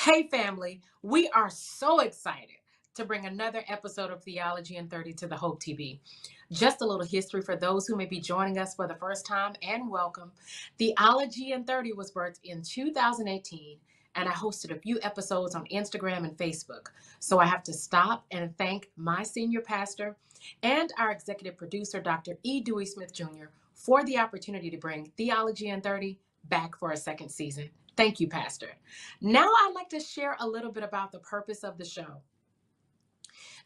Hey family, we are so excited to bring another episode of Theology in 30 to the Hope TV. Just a little history for those who may be joining us for the first time, and welcome. Theology in 30 was birthed in 2018, and I hosted a few episodes on Instagram and Facebook. So I have to stop and thank my senior pastor and our executive producer, Dr. E. Dewey Smith Jr., for the opportunity to bring Theology in 30 back for a second season. Thank you, Pastor. Now I'd like to share a little bit about the purpose of the show.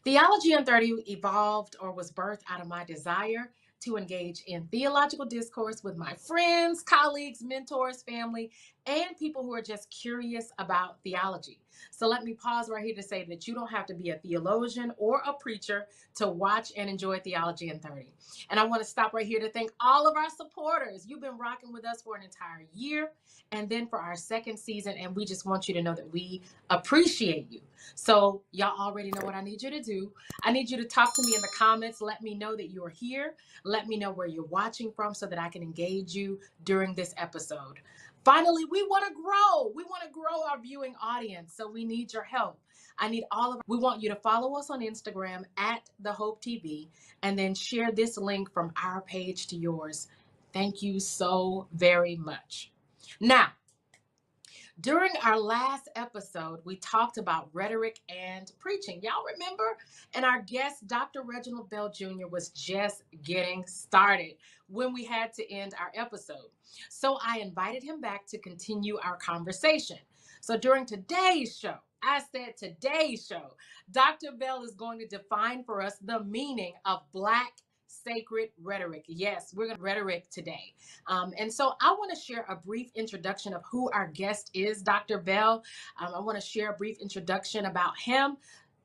Theology in 30 evolved or was birthed out of my desire to engage in theological discourse with my friends, colleagues, mentors, family, and people who are just curious about theology. So let me pause right here to say that you don't have to be a theologian or a preacher to watch and enjoy Theology in 30. And I want to stop right here to thank all of our supporters. You've been rocking with us for an entire year and then for our second season, and we just want you to know that we appreciate you. So y'all already know what I need you to do. I need you to talk to me in the comments. Let me know that you're here. Let me know where you're watching from so that I can engage you during this episode. Finally, we want to grow. We want to grow our viewing audience, so we need your help. We want you to follow us on Instagram at The Hope TV and then share this link from our page to yours. Thank you so very much. Now, during our last episode, we talked about rhetoric and preaching. Y'all remember? And our guest, Dr. Reginald Bell Jr., was just getting started when we had to end our episode. So I invited him back to continue our conversation. So during today's show, Dr. Bell is going to define for us the meaning of Black sacred rhetoric. Yes, we're going to rhetoric today. And so I want to share a brief introduction of who our guest is, Dr. Bell. I want to share a brief introduction about him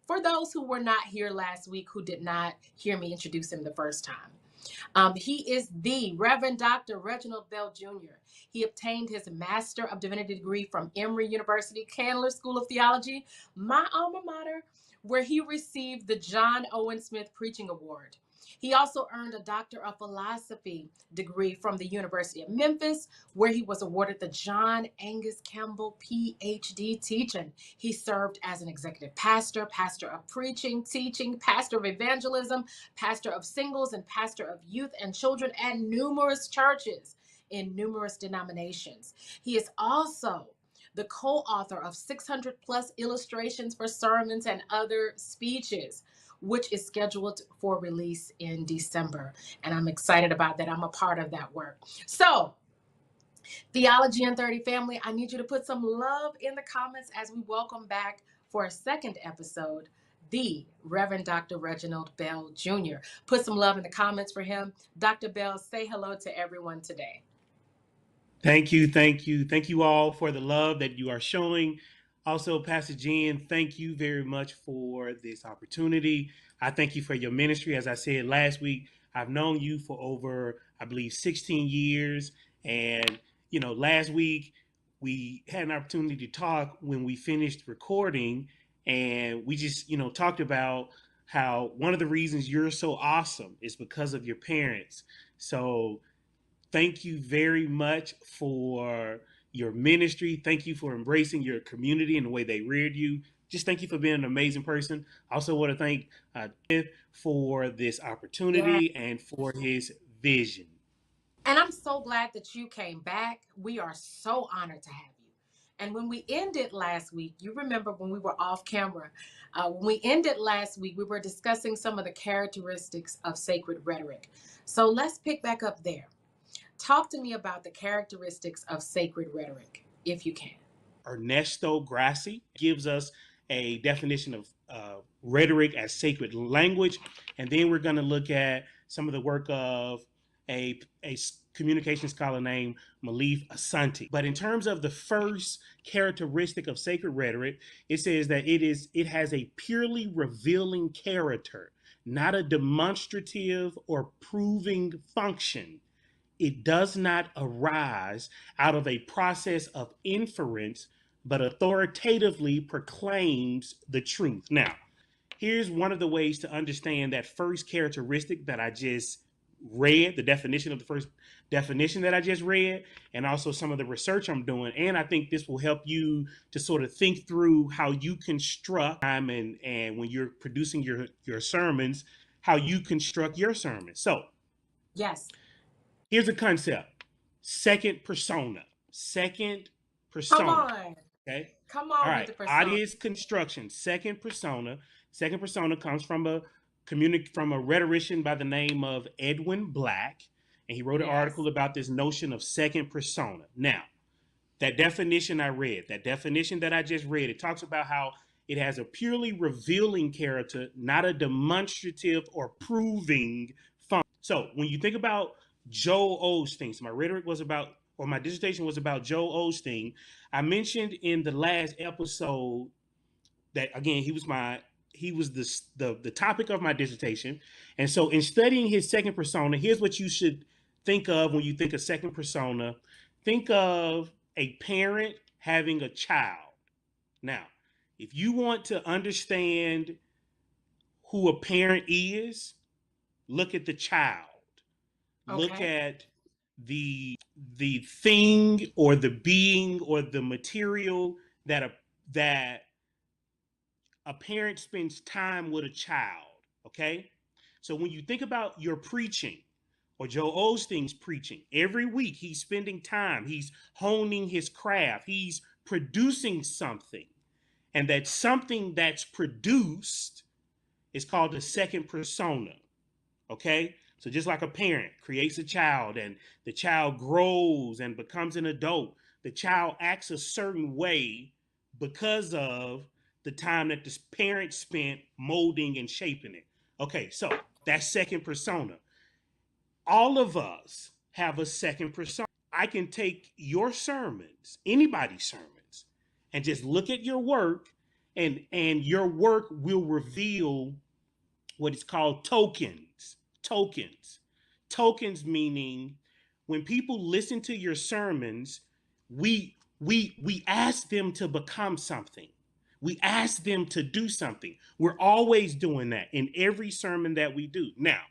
for those who were not here last week, who did not hear me introduce him the first time. He is the Reverend Dr. Reginald Bell Jr. He obtained his Master of Divinity degree from Emory University, Candler School of Theology, my alma mater, where he received the John Owen Smith Preaching Award. He also earned a Doctor of Philosophy degree from the University of Memphis, where he was awarded the John Angus Campbell PhD teaching. He served as an executive pastor, pastor of preaching, teaching, pastor of evangelism, pastor of singles, and pastor of youth and children at numerous churches in numerous denominations. He is also the co-author of 600 plus illustrations for sermons and other speeches, which is scheduled for release in December. And I'm excited about that. I'm a part of that work. So, Theology in 30 family, I need you to put some love in the comments as we welcome back for a second episode, the Reverend Dr. Reginald Bell Jr. Put some love in the comments for him. Dr. Bell, say hello to everyone today. Thank you. Thank you all for the love that you are showing. Also, Pastor Jen, thank you very much for this opportunity. I thank you for your ministry. As I said last week, I've known you for over, I believe, 16 years. And, last week we had an opportunity to talk when we finished recording, and we just, talked about how one of the reasons you're so awesome is because of your parents. So thank you very much for your ministry. Thank you for embracing your community and the way they reared you. Just thank you for being an amazing person. I also want to thank Jeff for this opportunity and for his vision. And I'm so glad that you came back. We are so honored to have you. And when we ended last week, you remember when we were off camera, when we ended last week, we were discussing some of the characteristics of sacred rhetoric. So let's pick back up there. Talk to me about the characteristics of sacred rhetoric, if you can. Ernesto Grassi gives us a definition of rhetoric as sacred language. And then we're going to look at some of the work of a communication scholar named Malif Asante. But in terms of the first characteristic of sacred rhetoric, it says that it has a purely revealing character, not a demonstrative or proving function. It does not arise out of a process of inference, but authoritatively proclaims the truth. Now, here's one of the ways to understand that first characteristic that I just read, the definition of the first definition that I just read, and also some of the research I'm doing. And I think this will help you to sort of think through how you construct and when you're producing your sermons, how you construct your sermons. So Yes. here's a concept: second persona. Second Come persona. on. Okay. Come All on with right. the persona. Audience construction. Second persona. Second persona comes from a rhetorician by the name of Edwin Black, and he wrote an Yes. article about this notion of second persona. Now, that definition I read, that definition that I just read, it talks about how it has a purely revealing character, not a demonstrative or proving function. So when you think about Joel Osteen, so my dissertation was about Joel Osteen. I mentioned in the last episode that again he was the topic of my dissertation, and so in studying his second persona, here's what you should think of when you think of second persona. Think of a parent having a child. Now, if you want to understand who a parent is, look at the child. Look Okay. at the thing or the being or the material that a parent spends time with a child. Okay, so when you think about your preaching or Joel Osteen's preaching, every week he's spending time, he's honing his craft, he's producing something, and that something that's produced is called the second persona. Okay, so just like a parent creates a child and the child grows and becomes an adult, the child acts a certain way because of the time that the parent spent molding and shaping it. Okay, so that's second persona. All of us have a second persona. I can take your sermons, anybody's sermons, and just look at your work, and your work will reveal what is called tokens. Tokens. Tokens meaning when people listen to your sermons, we ask them to become something. We ask them to do something. We're always doing that in every sermon that we do. Now,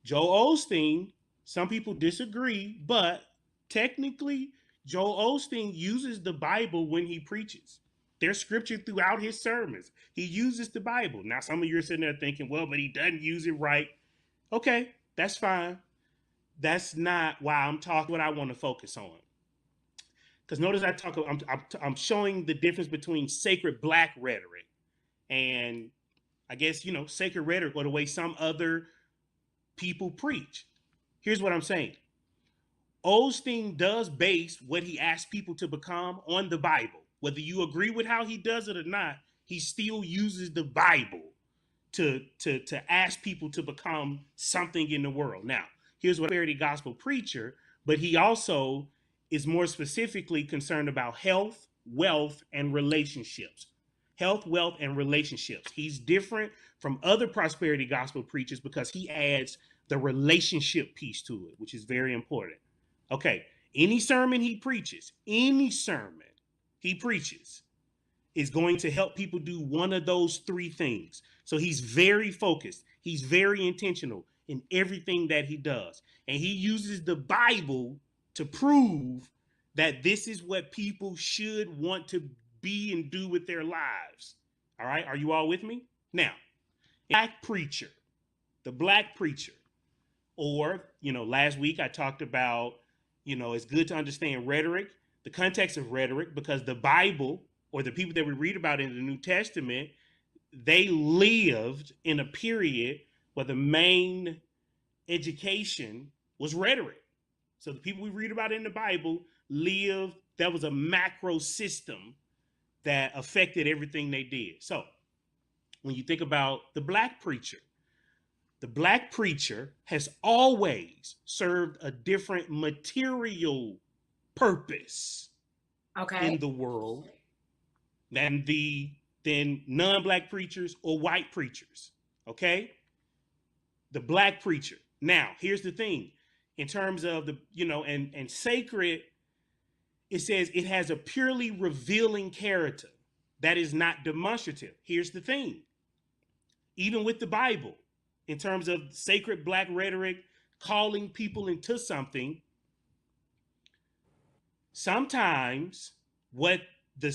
Joel Osteen, some people disagree, but technically, Joel Osteen uses the Bible when he preaches. There's scripture throughout his sermons. He uses the Bible. Now, some of you are sitting there thinking, well, but he doesn't use it right. Okay, that's fine. That's not why I'm talking what I want to focus on. Because notice I'm showing the difference between sacred black rhetoric and I guess, sacred rhetoric or the way some other people preach. Here's what I'm saying. Osteen does base what he asks people to become on the Bible. Whether you agree with how he does it or not, he still uses the Bible to ask people to become something in the world. Now, here's what prosperity gospel preacher, but he also is more specifically concerned about health, wealth, and relationships. Health, wealth, and relationships. He's different from other prosperity gospel preachers because he adds the relationship piece to it, which is very important. Okay, any sermon he preaches is going to help people do one of those three things. So he's very focused. He's very intentional in everything that he does. And he uses the Bible to prove that this is what people should want to be and do with their lives. All right, are you all with me? Now, the black preacher, or, last week I talked about, it's good to understand rhetoric, the context of rhetoric, because the Bible or the people that we read about in the New Testament, they lived in a period where the main education was rhetoric. So the people we read about in the Bible that was a macro system that affected everything they did. So when you think about the black preacher has always served a different material purpose in the world than non-black preachers or white preachers. Okay? The black preacher. Now, here's the thing. In terms of the, and sacred, it says it has a purely revealing character that is not demonstrative. Here's the thing. Even with the Bible, in terms of sacred black rhetoric, calling people into something, sometimes what the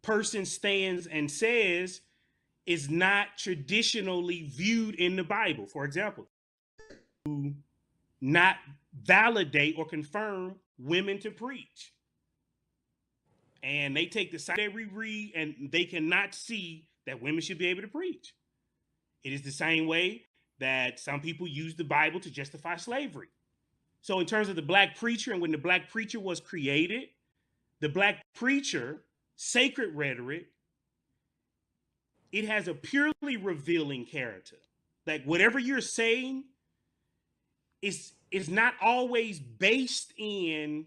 person stands and says is not traditionally viewed in the Bible. For example, not validate or confirm women to preach. And they take the side they reread and they cannot see that women should be able to preach. It is the same way that some people use the Bible to justify slavery. So in terms of the black preacher, and when the black preacher was created, the black preacher, sacred rhetoric, it has a purely revealing character. Like whatever you're saying is not always based in,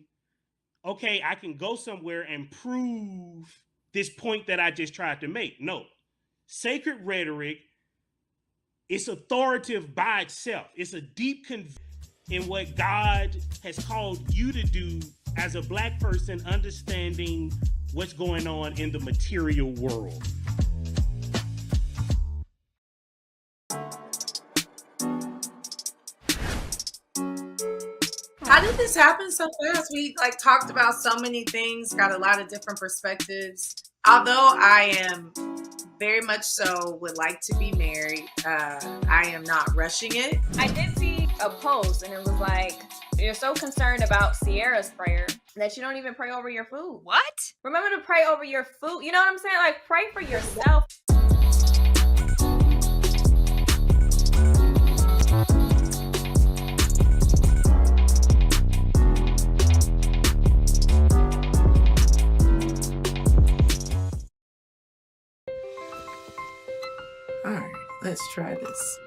okay, I can go somewhere and prove this point that I just tried to make. No. Sacred rhetoric, it's authoritative by itself. It's a deep conviction in what God has called you to do as a black person, understanding what's going on in the material world. How did this happen so fast? We talked about so many things, got a lot of different perspectives. Although I am very much so would like to be married, I am not rushing it. I did see a post and it was like, you're so concerned about Sierra's prayer that you don't even pray over your food. What? Remember to pray over your food. You know what I'm saying? Like, pray for yourself. All right, let's try this.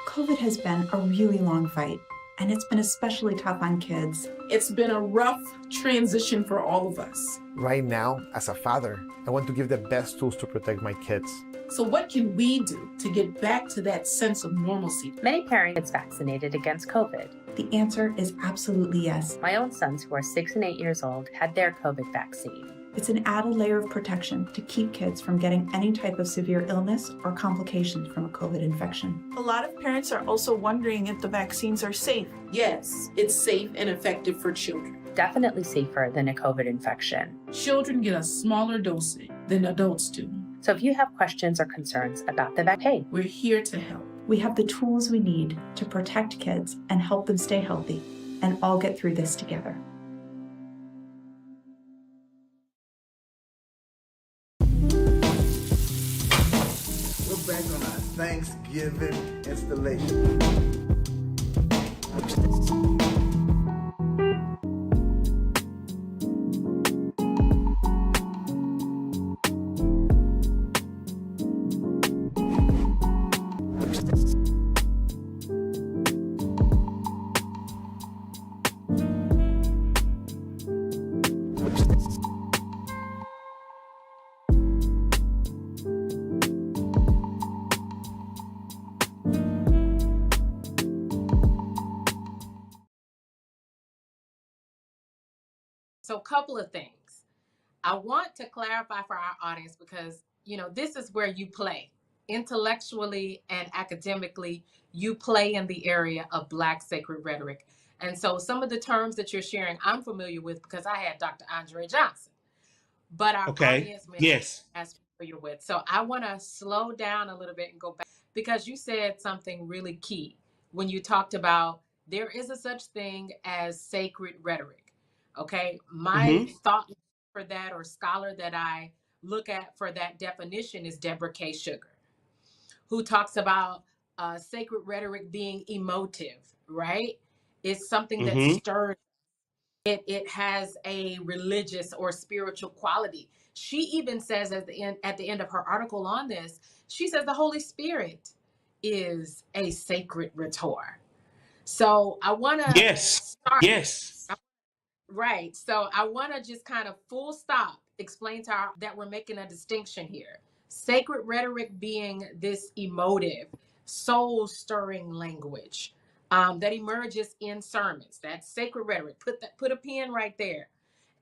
COVID has been a really long fight, and it's been especially tough on kids. It's been a rough transition for all of us. Right now, as a father, I want to give the best tools to protect my kids. So what can we do to get back to that sense of normalcy? Many parents vaccinated against COVID. The answer is absolutely yes. My own sons, who are 6 and 8 years old, had their COVID vaccine. It's an added layer of protection to keep kids from getting any type of severe illness or complications from a COVID infection. A lot of parents are also wondering if the vaccines are safe. Yes, it's safe and effective for children. Definitely safer than a COVID infection. Children get a smaller dosage than adults do. So if you have questions or concerns about the vaccine, We're here to help. We have the tools we need to protect kids and help them stay healthy and all get through this together. We're back on our Thanksgiving installation. So, a couple of things. I want to clarify for our audience because, this is where you play. Intellectually and academically, you play in the area of Black sacred rhetoric. And so some of the terms that you're sharing, I'm familiar with because I had Dr. Andre Johnson. But our audience may not be as familiar with. So I want to slow down a little bit and go back because you said something really key when you talked about there is a such thing as sacred rhetoric. Okay, my thought for that or scholar that I look at for that definition is Deborah K. Sugar, who talks about sacred rhetoric being emotive, right? It's something that stirs. It has a religious or spiritual quality. She even says at the end of her article on this, she says the Holy Spirit is a sacred rhetor. So I want to start. Yes. Right. So I want to just kind of full stop explain that we're making a distinction here. Sacred rhetoric being this emotive, soul stirring language that emerges in sermons. That's sacred rhetoric. Put a pin right there.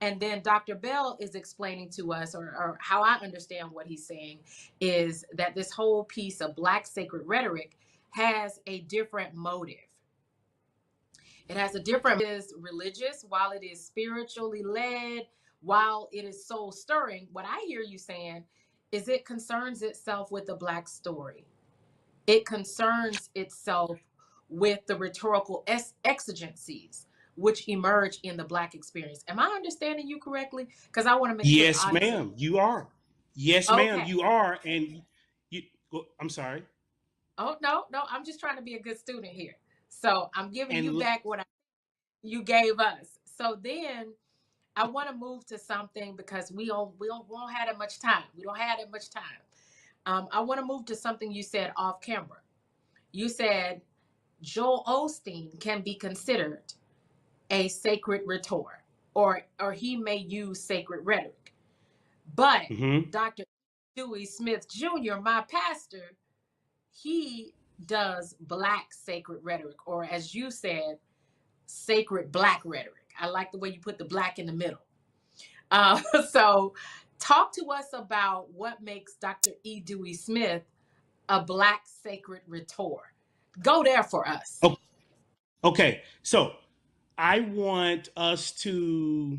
And then Dr. Bell is explaining to us, or how I understand what he's saying, is that this whole piece of Black sacred rhetoric has a different motive. It has a different, it is religious, while it is spiritually led, while it is soul stirring. What I hear you saying is it concerns itself with the Black story. It concerns itself with the rhetorical exigencies which emerge in the Black experience. Am I understanding you correctly? Because I want to make sure the Yes, audience. ma'am, you are. Yes, ma'am, Okay. you are. And you, I'm sorry. Oh, no, I'm just trying to be a good student here. So I'm giving you And back what you gave us. So then I want to move to something because we won't have that much time. We don't have that much time. I want to move to something you said off camera. You said Joel Osteen can be considered a sacred rhetor, or he may use sacred rhetoric. But Dr. Dewey Smith Jr., my pastor, he does Black sacred rhetoric, or as you said, sacred Black rhetoric. I like the way you put the Black in the middle. So talk to us about what makes Dr. E. Dewey Smith a Black sacred rhetor. Go there for us. oh, okay, so I want us to,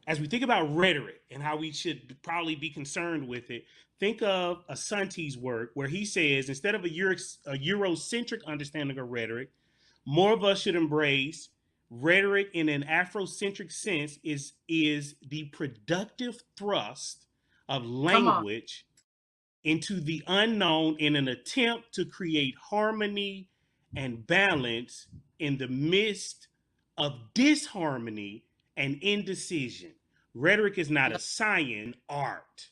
as we think about rhetoric and how we should probably be concerned with it, think of Asante's work where he says instead of a Eurocentric understanding of rhetoric, more of us should embrace rhetoric in an Afrocentric sense is the productive thrust of Come on. language into the unknown in an attempt to create harmony and balance in the midst of disharmony and indecision. Rhetoric is not a science, art.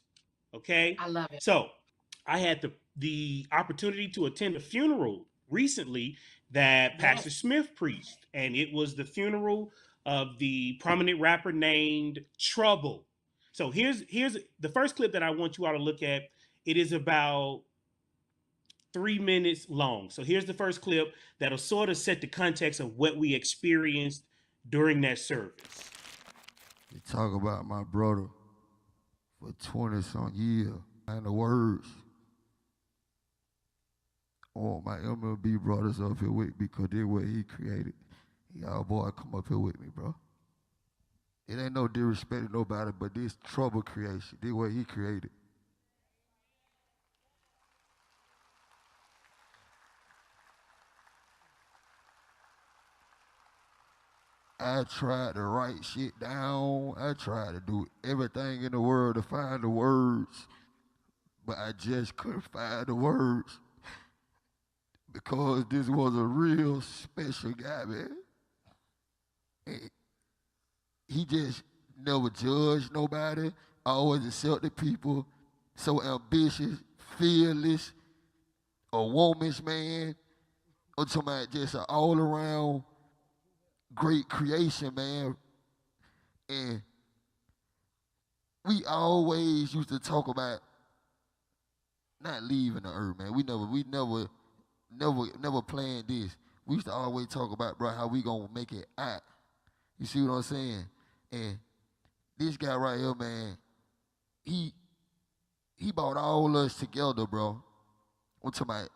Okay? I love it. So I had the opportunity to attend a funeral recently that Pastor Smith preached, and it was the funeral of the prominent rapper named Trouble. So here's the first clip that I want you all to look at. It is about 3 minutes long. So here's the first clip that'll sort of set the context of what we experienced during that service. You talk about my brother for 20-some years, and the words. Oh, my MLB brothers up here with me because they're what he created. Y'all boy, come up here with me, bro. It ain't no disrespect to nobody, but this trouble creation, this what he created. I tried to write shit down. I tried to do everything in the world to find the words, but I just couldn't find the words because this was a real special guy, man. And he just never judged nobody, always accepted people, so ambitious, fearless, a woman's man. I'm talking about just an all-around great creation, man. And we always used to talk about not leaving the earth, man. We never planned this. We used to always talk about, bro, how we gonna make it out. You see what I'm saying? And this guy right here, man, he brought all us together, bro. I'm talking about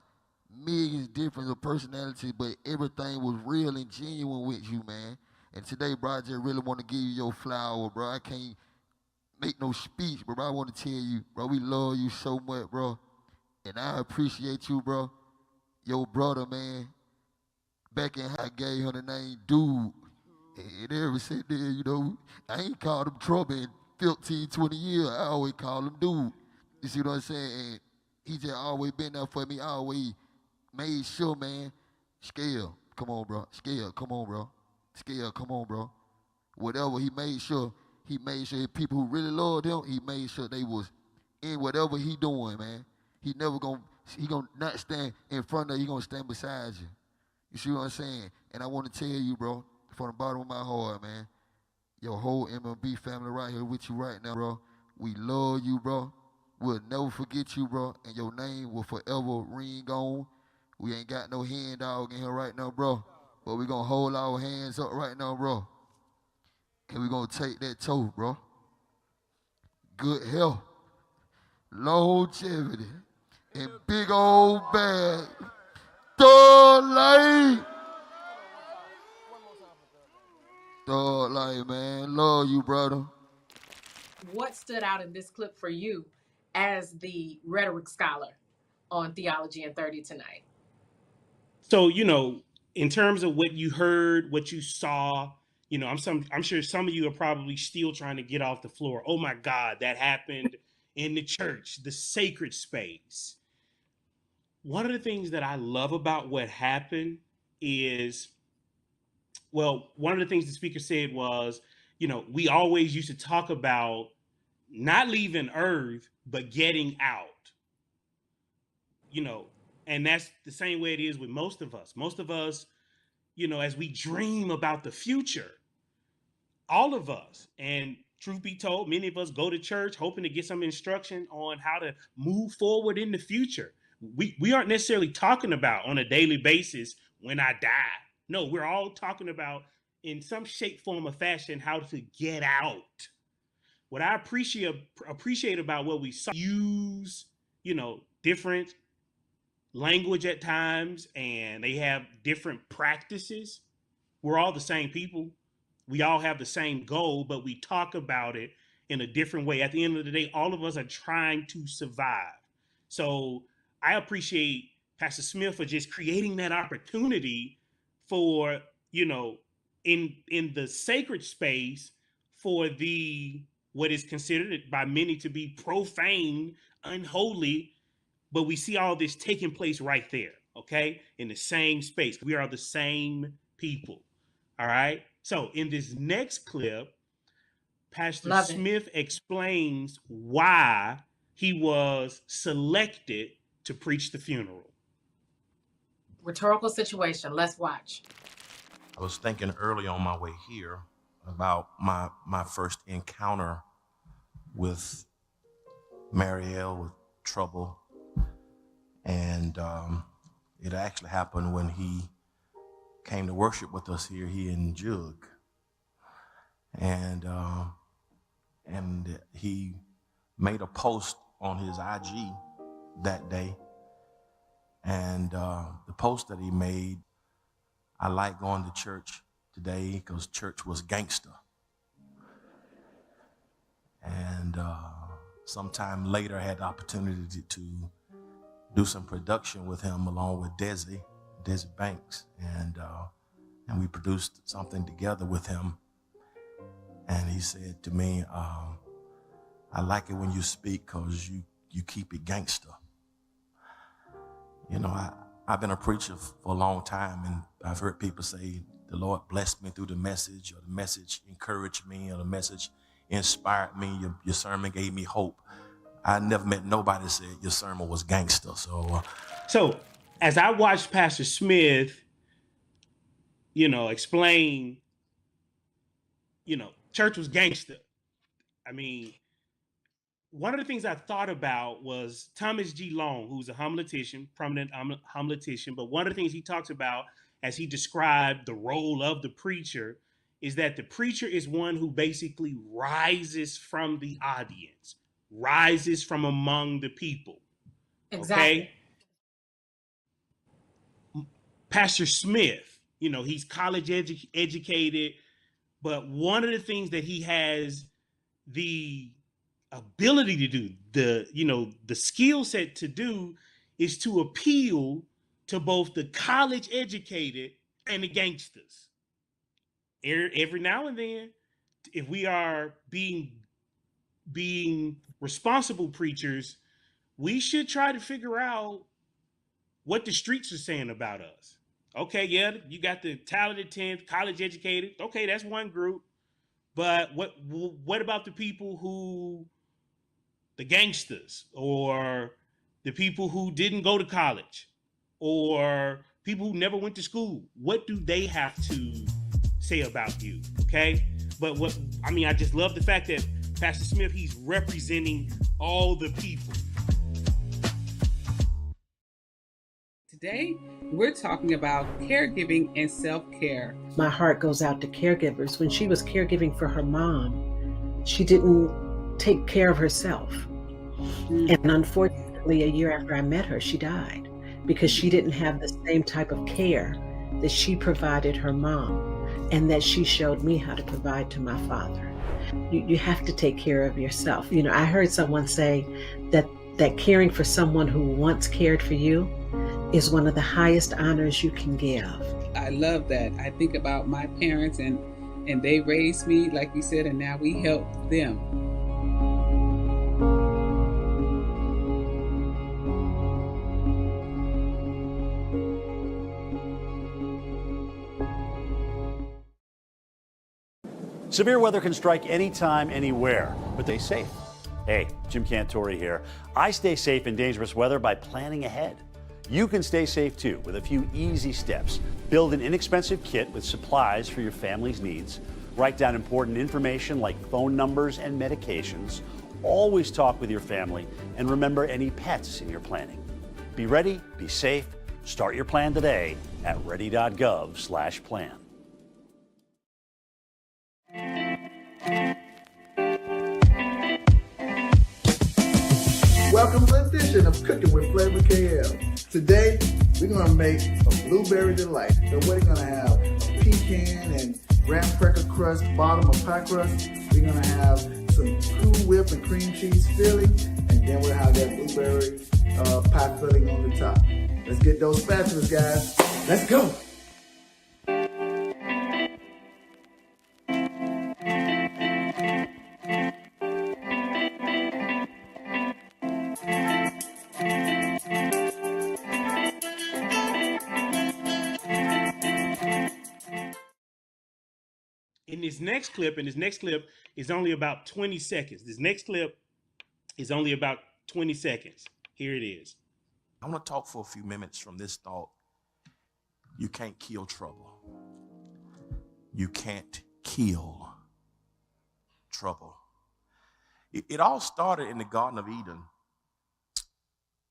millions different of personalities, but everything was real and genuine with you, man. And today, bro, I just really want to give you your flower, bro. I can't make no speech, but bro, I want to tell you, bro, we love you so much, bro. And I appreciate you, bro. Your brother, man, back in I gave him the name Dude. And ever since then, you know, I ain't called him Trouble in 15, 20 years. I always call him Dude. You see what I'm saying? And he just always been there for me. I always made sure, man, Scale, come on, bro. Scale, come on, bro. Scale, come on, bro. Whatever he made sure people who really loved him, he made sure they was in whatever he doing, man. He gonna not stand in front of you, he gonna stand beside you. You see what I'm saying? And I want to tell you, bro, from the bottom of my heart, man, your whole MLB family right here with you right now, bro. We love you, bro. We'll never forget you, bro, and your name will forever ring on. We ain't got no hand dog in here right now, bro, but we gonna hold our hands up right now, bro, and we gonna take that toe, bro. Good health, longevity, and big old bag. Thug life. Thug life, man. Love you, brother. What stood out in this clip for you as the rhetoric scholar on Theology in 30 tonight? So, in terms of what you heard, what you saw, I'm sure some of you are probably still trying to get off the floor. Oh my God, that happened in the church, the sacred space. One of the things that I love about what happened is, well, one of the things the speaker said was, we always used to talk about not leaving earth, but getting out. And that's the same way it is with most of us. Most of us, as we dream about the future, all of us, and truth be told, many of us go to church hoping to get some instruction on how to move forward in the future. We aren't necessarily talking about on a daily basis when I die. No, we're all talking about in some shape, form, or fashion how to get out. What I appreciate about what we saw, use, different language at times, and they have different practices. We're all the same people. We all have the same goal, but we talk about it in a different way. At the end of the day, all of us are trying to survive. So I appreciate Pastor Smith for just creating that opportunity for, in the sacred space for what is considered by many to be profane, unholy, but we see all this taking place right there, okay? In the same space. We are the same people, all right? So in this next clip, Pastor Smith explains why he was selected to preach the funeral. Rhetorical situation. Let's watch. I was thinking early on my way here about my first encounter with Marielle, with trouble. And it actually happened when he came to worship with us here in Jug. And he made a post on his IG that day. And the post that he made, I like going to church today because church was gangster. And sometime later I had the opportunity to do some production with him along with Desi Banks, and we produced something together with him. And he said to me, I like it when you speak because you keep it gangster. I've been a preacher for a long time, and I've heard people say the Lord blessed me through the message, or the message encouraged me, or the message inspired me, your sermon gave me hope. I never met nobody that said your sermon was gangster. So as I watched Pastor Smith, explain, church was gangster. I mean, one of the things I thought about was Thomas G. Long, who's a homiletician, prominent homiletician. But one of the things he talks about as he described the role of the preacher is that the preacher is one who basically rises from the audience, rises from among the people. Exactly. Okay? Pastor Smith, he's college educated, but one of the things that he has the ability to do, the skill set to do, is to appeal to both the college educated and the gangsters. Every now and then, if we are being responsible preachers, we should try to figure out what the streets are saying about us. Okay, yeah, you got the talented 10th, college educated. Okay, that's one group. But what about the people the gangsters, or the people who didn't go to college, or people who never went to school? What do they have to say about you? Okay? But I just love the fact that Pastor Smith, he's representing all the people. Today, we're talking about caregiving and self-care. My heart goes out to caregivers. When she was caregiving for her mom, she didn't take care of herself. And unfortunately, a year after I met her, she died because she didn't have the same type of care that she provided her mom and that she showed me how to provide to my father. You have to take care of yourself. You know, I heard someone say that caring for someone who once cared for you is one of the highest honors you can give. I love that. I think about my parents and they raised me, like you said, and now we help them. Severe weather can strike anytime, anywhere, but stay safe. Hey, Jim Cantori here. I stay safe in dangerous weather by planning ahead. You can stay safe too with a few easy steps. Build an inexpensive kit with supplies for your family's needs. Write down important information like phone numbers and medications. Always talk with your family and remember any pets in your planning. Be ready, be safe. Start your plan today at ready.gov/plan. Welcome to the edition of Cooking with Flavor KL. Today, we're going to make a blueberry delight. So we're going to have a pecan and graham cracker crust, bottom of pie crust. We're going to have some Cool Whip and cream cheese filling, and then we'll have that blueberry pie filling on the top. Let's get those spatulas, guys. Let's go. In this next clip, is only about 20 seconds. This next clip is only about 20 seconds. Here it is. I want to talk for a few minutes from this thought. You can't kill trouble. You can't kill trouble. It all started in the Garden of Eden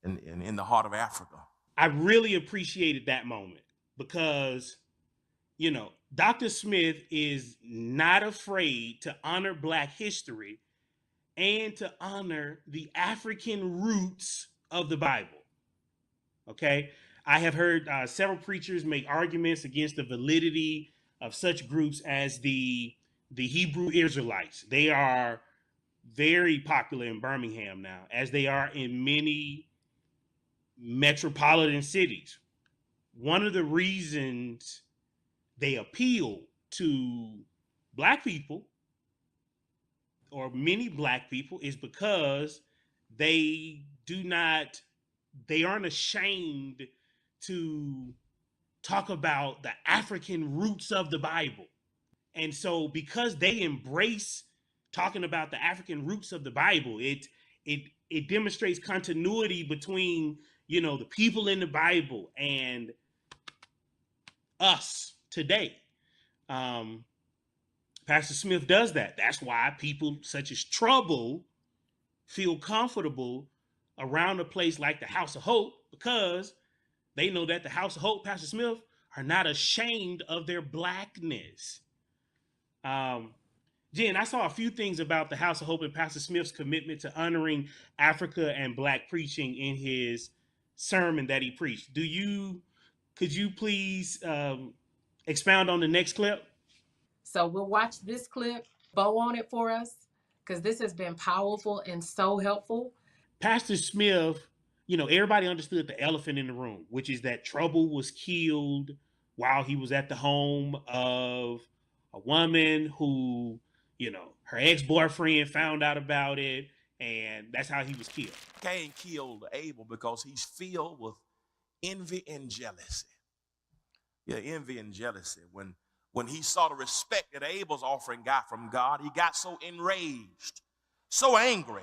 in the heart of Africa. I really appreciated that moment because, you know, Dr. Smith is not afraid to honor Black history and to honor the African roots of the Bible. Okay? I have heard several preachers make arguments against the validity of such groups as the Hebrew Israelites. They are very popular in Birmingham now, as they are in many metropolitan cities. One of the reasons they appeal to Black people, or many Black people, is because they aren't ashamed to talk about the African roots of the Bible. And so because they embrace talking about the African roots of the Bible, it demonstrates continuity between, you know, the people in the Bible and us today. Pastor Smith does that. That's why people such as Trouble feel comfortable around a place like the House of Hope, because they know that the House of Hope, Pastor Smith, are not ashamed of their Blackness. Jen, I saw a few things about the House of Hope and Pastor Smith's commitment to honoring Africa and Black preaching in his sermon that he preached. Could you please expound on the next clip? So we'll watch this clip, bow on it for us, because this has been powerful and so helpful. Pastor Smith, you know, everybody understood the elephant in the room, which is that Trouble was killed while he was at the home of a woman who, you know, her ex-boyfriend found out about it, and that's how he was killed. Cain killed Abel because he's filled with envy and jealousy. Yeah, envy and jealousy. When he saw the respect that Abel's offering got from God, he got so enraged, so angry,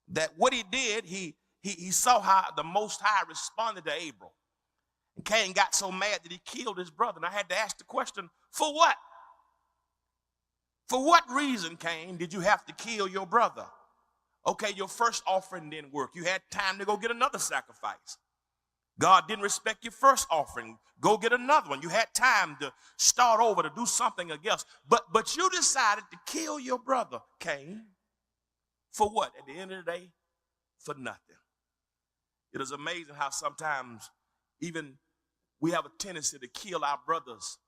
that what he did, he saw how the Most High responded to Abel. And Cain got so mad that he killed his brother. And I had to ask the question, for what? For what reason, Cain, did you have to kill your brother? Okay, your first offering didn't work. You had time to go get another sacrifice. God didn't respect your first offering. Go get another one. You had time to start over, to do something else. But you decided to kill your brother, Cain. For what? At the end of the day, for nothing. It is amazing how sometimes even we have a tendency to kill our brothers,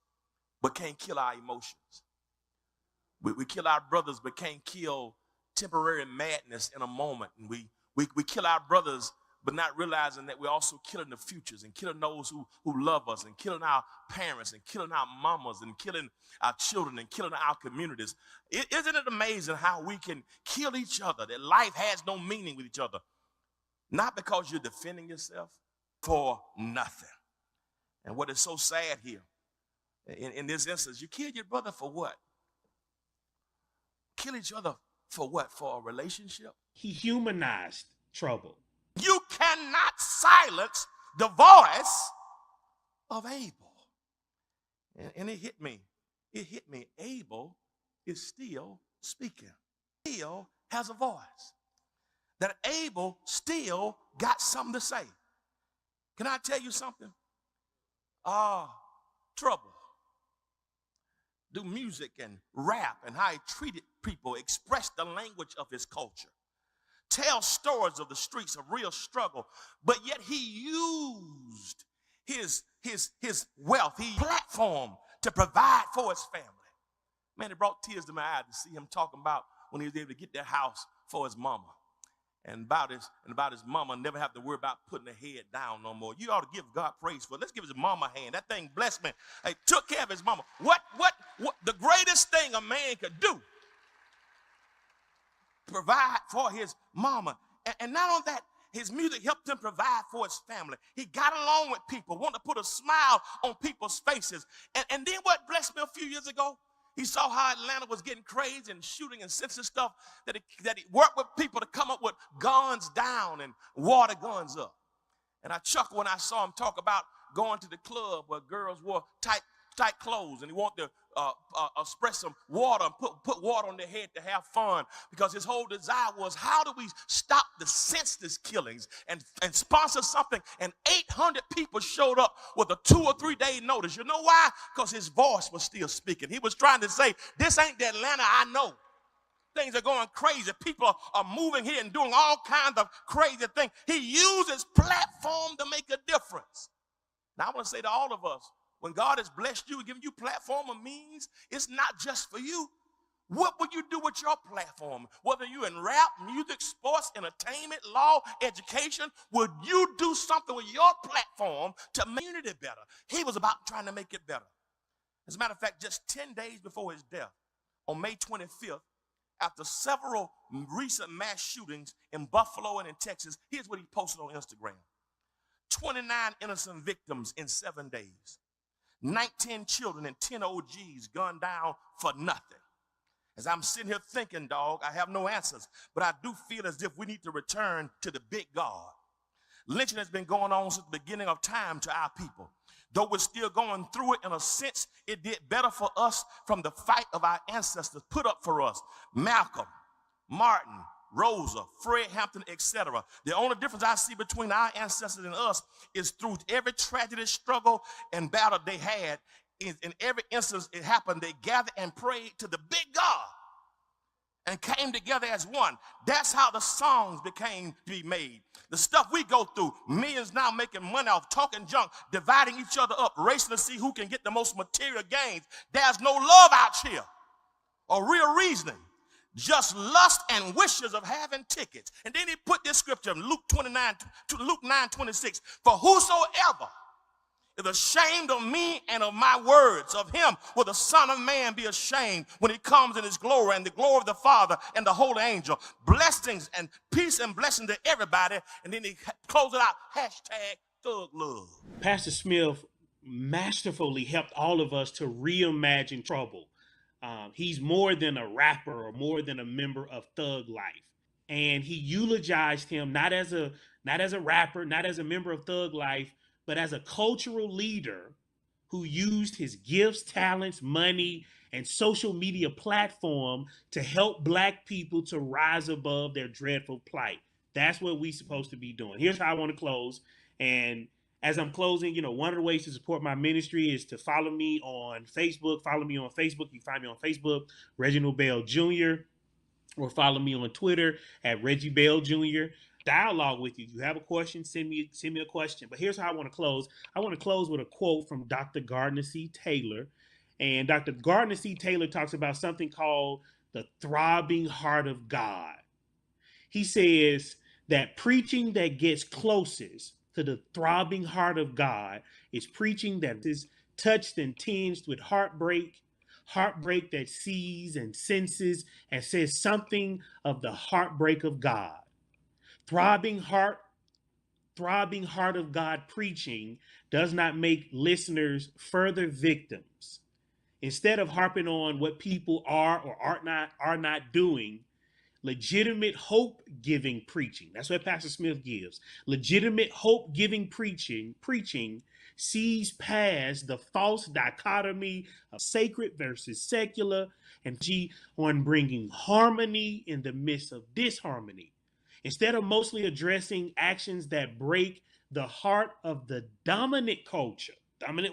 but can't kill our emotions. We kill our brothers, but can't kill temporary madness in a moment. And we kill our brothers, but not realizing that we're also killing the futures and killing those who love us, and killing our parents, and killing our mamas, and killing our children, and killing our communities. Isn't it amazing how we can kill each other, that life has no meaning with each other? Not because you're defending yourself, for nothing. And what is so sad here, in this instance, you kill your brother for what? Kill each other for what? For a relationship? He humanized trouble. You cannot silence the voice of Abel. And it hit me. It hit me. Abel is still speaking. Still has a voice. That Abel still got something to say. Can I tell you something? Trouble. Do music and rap and how he treated people, expressed the language of his culture, tell stories of the streets of real struggle, but yet he used his wealth, his platform to provide for his family. Man, it brought tears to my eyes to see him talking about when he was able to get that house for his mama. And about his mama, never have to worry about putting her head down no more. You ought to give God praise for it. Let's give his mama a hand. That thing blessed me. He took care of his mama. What the greatest thing a man could do, provide for his mama. And not only that, his music helped him provide for his family. He got along with people, wanted to put a smile on people's faces. And then what blessed me a few years ago, he saw how Atlanta was getting crazy and shooting and sensitive stuff, that he worked with people to come up with guns down and water guns up. And I chuckled when I saw him talk about going to the club where girls wore tight clothes, and he wanted to spread some water and put water on their head to have fun, because his whole desire was, how do we stop the senseless killings and sponsor something? And 800 people showed up with a 2 or 3 day notice. You know why? Because his voice was still speaking. He was trying to say, this ain't the Atlanta I know. Things are going crazy. People are moving here and doing all kinds of crazy things. He used his platform to make a difference. Now, I want to say to all of us, when God has blessed you and given you platform or means, it's not just for you. What would you do with your platform? Whether you're in rap, music, sports, entertainment, law, education, would you do something with your platform to make it better? He was about trying to make it better. As a matter of fact, just 10 days before his death, on May 25th, after several recent mass shootings in Buffalo and in Texas, here's what he posted on Instagram. 29 innocent victims in 7 days. 19 children and 10 OGs gunned down for nothing. As I'm sitting here thinking, dog, I have no answers, but I do feel as if we need to return to the big God. Lynching has been going on since the beginning of time to our people. Though we're still going through it, in a sense, it did better for us from the fight of our ancestors put up for us. Malcolm, Martin, Rosa, Fred Hampton, etc. The only difference I see between our ancestors and us is through every tragedy, struggle, and battle they had. In every instance it happened, they gathered and prayed to the big God and came together as one. That's how the songs became to be made. The stuff we go through, millions now making money off talking junk, dividing each other up, racing to see who can get the most material gains. There's no love out here or real reasoning. Just lust and wishes of having tickets. And then he put this scripture in Luke 9:26. For whosoever is ashamed of me and of my words, of him will the Son of Man be ashamed when he comes in his glory and the glory of the Father and the holy angel. Blessings and peace and blessing to everybody. And then he closes it out, #Thug Love. Pastor Smith masterfully helped all of us to reimagine trouble. He's more than a rapper or more than a member of Thug Life. And he eulogized him not as a rapper, not as a member of Thug Life, but as a cultural leader who used his gifts, talents, money, and social media platform to help Black people to rise above their dreadful plight. That's what we're supposed to be doing. Here's how I want to close. And as I'm closing, one of the ways to support my ministry is to follow me on Facebook. Follow me on Facebook. You can find me on Facebook, Reginald Bell Jr., or follow me on Twitter at Reggie Bell Jr. Dialogue with you. If you have a question, send me a question. But here's how I want to close. I want to close with a quote from Dr. Gardner C. Taylor. And Dr. Gardner C. Taylor talks about something called the throbbing heart of God. He says that preaching that gets closest to the throbbing heart of God is preaching that is touched and tinged with heartbreak that sees and senses and says something of the heartbreak of God. Throbbing heart of God preaching does not make listeners further victims. Instead of harping on what people are or are not doing, legitimate hope-giving preaching, that's what Pastor Smith gives. Legitimate hope-giving preaching sees past the false dichotomy of sacred versus secular and on bringing harmony in the midst of disharmony. Instead of mostly addressing actions that break the heart of the dominant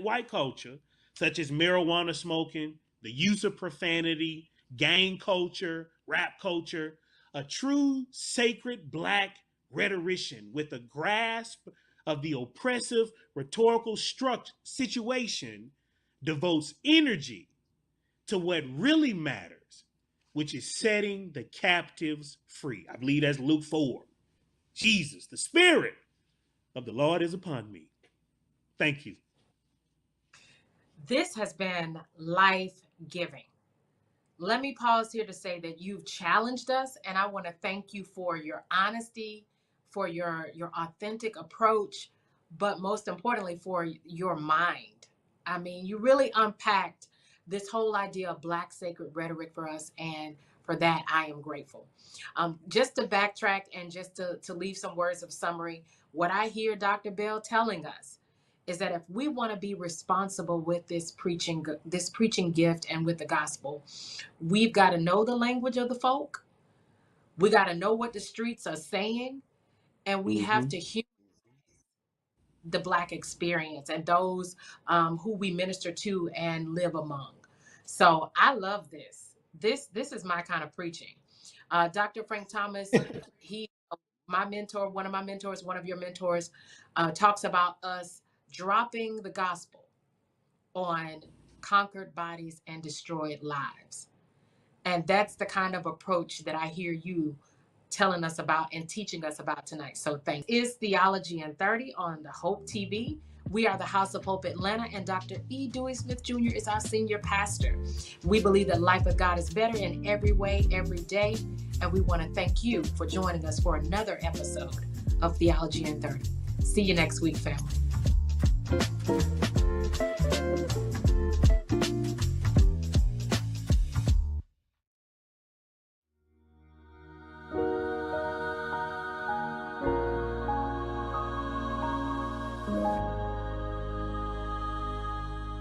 white culture, such as marijuana smoking, the use of profanity, gang culture, rap culture, a true sacred Black rhetorician with a grasp of the oppressive rhetorical situation devotes energy to what really matters, which is setting the captives free. I believe that's Luke 4. Jesus, the Spirit of the Lord is upon me. Thank you. This has been life-giving. Let me pause here to say that you've challenged us, and I want to thank you for your honesty, for your authentic approach, but most importantly, for your mind. I mean, you really unpacked this whole idea of Black sacred rhetoric for us, and for that, I am grateful. Just to backtrack and just to leave some words of summary, what I hear Dr. Bell telling us is that if we want to be responsible with this preaching gift and with the gospel, we've got to know the language of the folk. We got to know what the streets are saying, and we have to hear the Black experience and those who we minister to and live among. So I love this. This is my kind of preaching. Dr. Frank Thomas, my mentor, one of my mentors, one of your mentors, talks about us dropping the gospel on conquered bodies and destroyed lives. And that's the kind of approach that I hear you telling us about and teaching us about tonight. So thanks. Is Theology in 30 on the Hope TV. We are the House of Hope Atlanta, and Dr. E. Dewey Smith Jr. is our senior pastor. We believe that life with God is better in every way, every day. And we want to thank you for joining us for another episode of Theology in 30. See you next week, family.